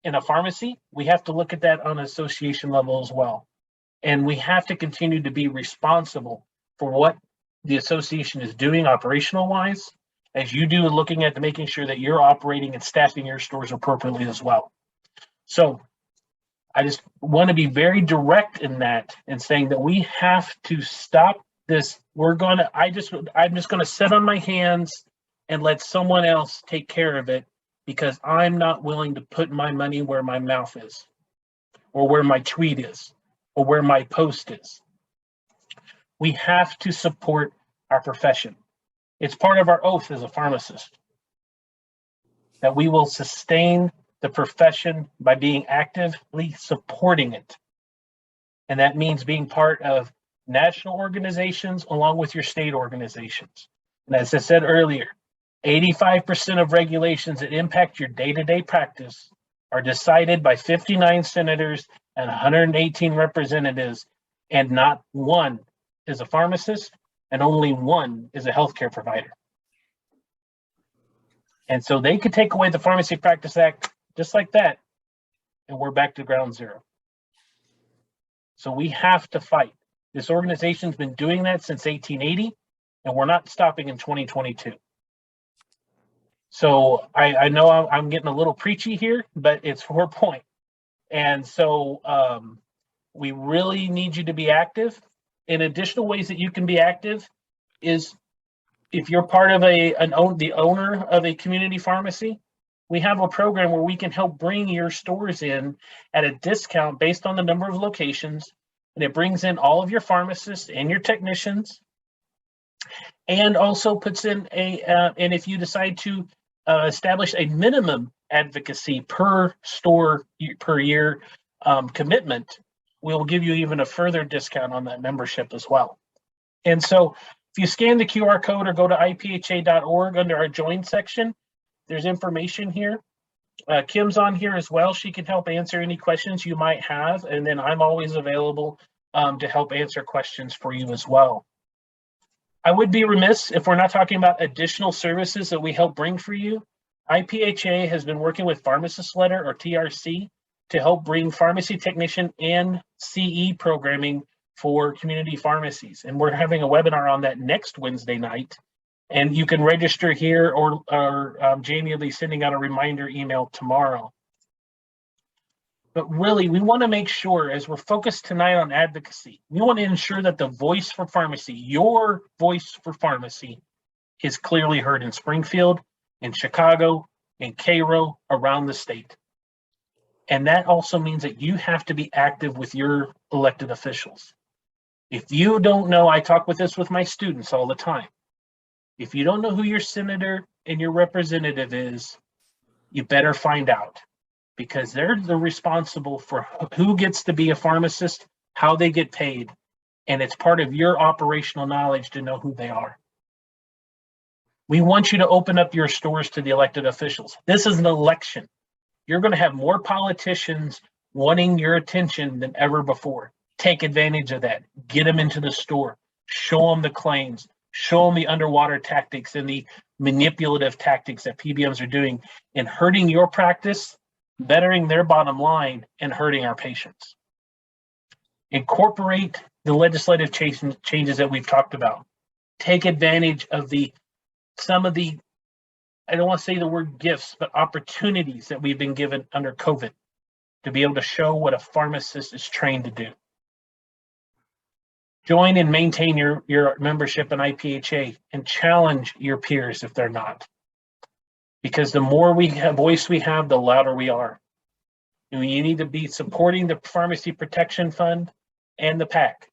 in a pharmacy, we have to look at that on an association level as well. And we have to continue to be responsible for what the association is doing operational wise, as you do looking at making sure that you're operating and staffing your stores appropriately as well. So I just want to be very direct in that and saying that we have to stop this. I'm just going to sit on my hands and let someone else take care of it because I'm not willing to put my money where my mouth is or where my tweet is or where my post is. We have to support our profession. It's part of our oath as a pharmacist that we will sustain the profession by being actively supporting it. And that means being part of national organizations along with your state organizations. And as I said earlier, 85% of regulations that impact your day-to-day practice are decided by 59 senators and 118 representatives, and not one is a pharmacist and only one is a healthcare provider. And so they could take away the Pharmacy Practice Act just like that, and we're back to ground zero. So we have to fight. This organization's been doing that since 1880, and we're not stopping in 2022. So I know I'm getting a little preachy here, but it's for a point. And so we really need you to be active. And additional ways that you can be active is if you're part of the owner of a community pharmacy, we have a program where we can help bring your stores in at a discount based on the number of locations. And it brings in all of your pharmacists and your technicians, and also puts in and if you decide to establish a minimum advocacy per store per year commitment, we'll give you even a further discount on that membership as well. And so if you scan the QR code or go to IPHA.org under our join section, There's information here. Kim's on here as well. She can help answer any questions you might have. And then I'm always available to help answer questions for you as well. I would be remiss if we're not talking about additional services that we help bring for you. IPHA has been working with Pharmacist Letter, or TRC, to help bring pharmacy technician and CE programming for community pharmacies. And we're having a webinar on that next Wednesday night. And you can register here, or Jamie will be sending out a reminder email tomorrow. But really, we want to make sure, as we're focused tonight on advocacy, we want to ensure that the voice for pharmacy, your voice for pharmacy, is clearly heard in Springfield, in Chicago, in Cairo, around the state. And that also means that you have to be active with your elected officials. If you don't know, I talk with this with my students all the time. If you don't know who your senator and your representative is, you better find out, because they're the responsible for who gets to be a pharmacist, how they get paid, and it's part of your operational knowledge to know who they are. We want you to open up your stores to the elected officials. This is an election. You're going to have more politicians wanting your attention than ever before. Take advantage of that. Get them into the store. Show them the claims. Show them the underwater tactics and the manipulative tactics that PBMs are doing in hurting your practice, bettering their bottom line, and hurting our patients. Incorporate the legislative changes that we've talked about. Take advantage of some of the, I don't want to say the word gifts, but opportunities that we've been given under COVID to be able to show what a pharmacist is trained to do. Join and maintain your membership in IPHA and challenge your peers if they're not. Because the more voice we have, the louder we are. And you need to be supporting the Pharmacy Protection Fund and the PAC,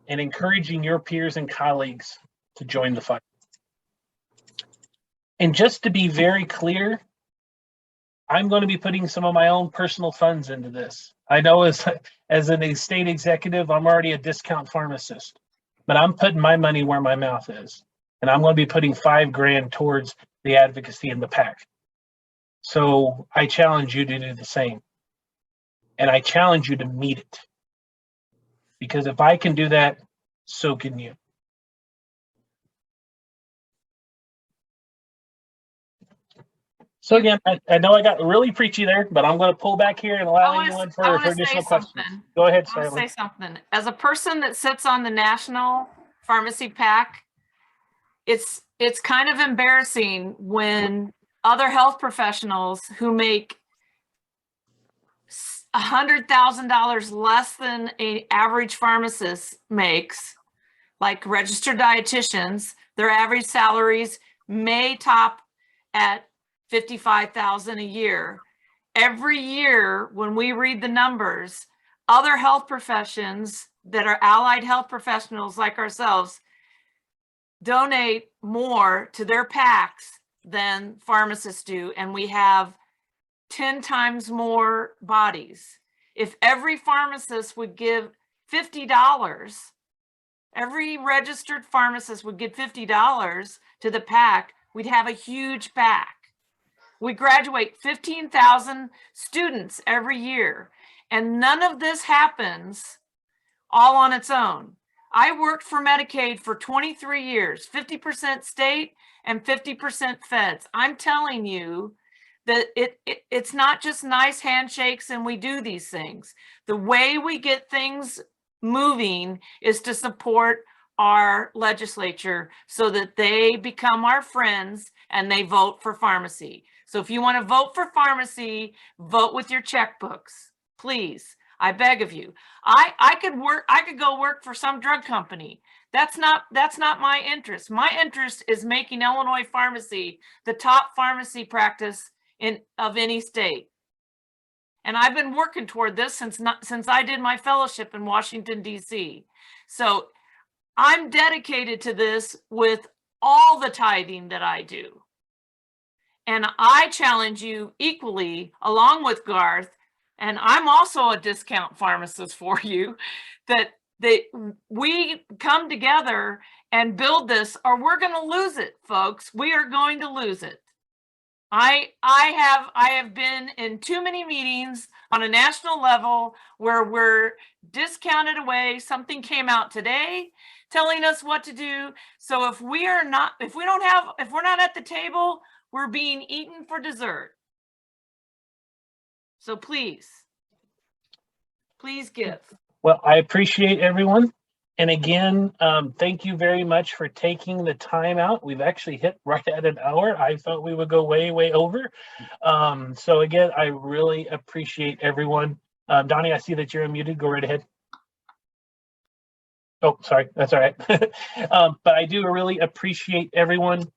and encouraging your peers and colleagues to join the fight. And just to be very clear, I'm going to be putting some of my own personal funds into this. I know as an state executive, I'm already a discount pharmacist, but I'm putting my money where my mouth is. And I'm going to be putting $5 grand towards the advocacy and the PAC. So I challenge you to do the same. And I challenge you to meet it. Because if I can do that, so can you. So again, I know I got really preachy there, but I'm going to pull back here and allow anyone for additional questions. Go ahead, I want Stanley. to say something. As a person that sits on the National Pharmacy PAC, it's kind of embarrassing when other health professionals who make $100,000 less than an average pharmacist makes, like registered dietitians, their average salaries may top at $55,000 a year. Every year, when we read the numbers, other health professions that are allied health professionals like ourselves donate more to their PACs than pharmacists do, and we have 10 times more bodies. If every pharmacist would give $50, every registered pharmacist would give $50 to the PAC, we'd have a huge PAC. We graduate 15,000 students every year, and none of this happens all on its own. I worked for Medicaid for 23 years, 50% state and 50% feds. I'm telling you that it's not just nice handshakes and we do these things. The way we get things moving is to support our legislature so that they become our friends and they vote for pharmacy. So if you want to vote for pharmacy, vote with your checkbooks, please. I beg of you. I could go work for some drug company. That's not my interest. My interest is making Illinois pharmacy the top pharmacy practice of any state. And I've been working toward this since I did my fellowship in Washington, D.C. So I'm dedicated to this with all the tithing that I do. And I challenge you equally, along with Garth, and I'm also a discount pharmacist for you, that we come together and build this, or we're going to lose it, folks. We are going to lose it. I have been in too many meetings on a national level where we're discounted away. Something came out today telling us what to do. So if we're not at the table, we're being eaten for dessert. So please give. Well, I appreciate everyone. And again, thank you very much for taking the time out. We've actually hit right at an hour. I thought we would go way, way over. So again, I really appreciate everyone. Donnie, I see that you're unmuted. Go right ahead. Oh, sorry. That's all right. But I do really appreciate everyone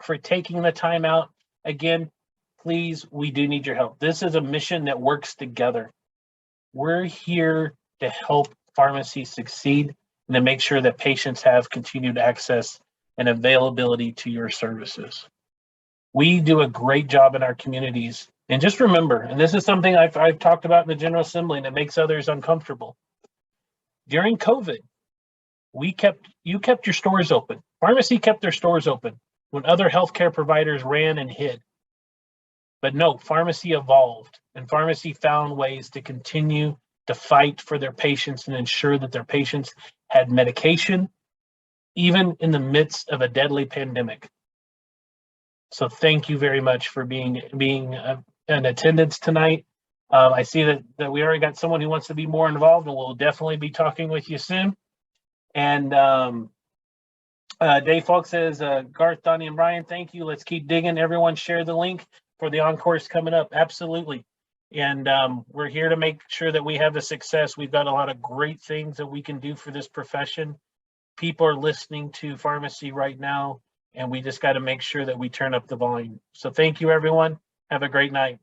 for taking the time out. Again, please, we do need your help. This is a mission that works together. We're here to help pharmacy succeed and to make sure that patients have continued access and availability to your services. We do a great job in our communities. And just remember, and this is something I've talked about in the General Assembly and it makes others uncomfortable. During COVID, you kept your stores open. Pharmacy kept their stores open when other healthcare providers ran and hid. But no, pharmacy evolved and pharmacy found ways to continue to fight for their patients and ensure that their patients had medication, even in the midst of a deadly pandemic. So thank you very much for being in attendance tonight. I see that we already got someone who wants to be more involved, and we'll definitely be talking with you soon. And Dave Falk says, Garth, Donnie, and Brian, thank you. Let's keep digging. Everyone share the link for the Encore's coming up. Absolutely. And we're here to make sure that we have the success. We've got a lot of great things that we can do for this profession. People are listening to pharmacy right now, and we just got to make sure that we turn up the volume. So thank you, everyone. Have a great night.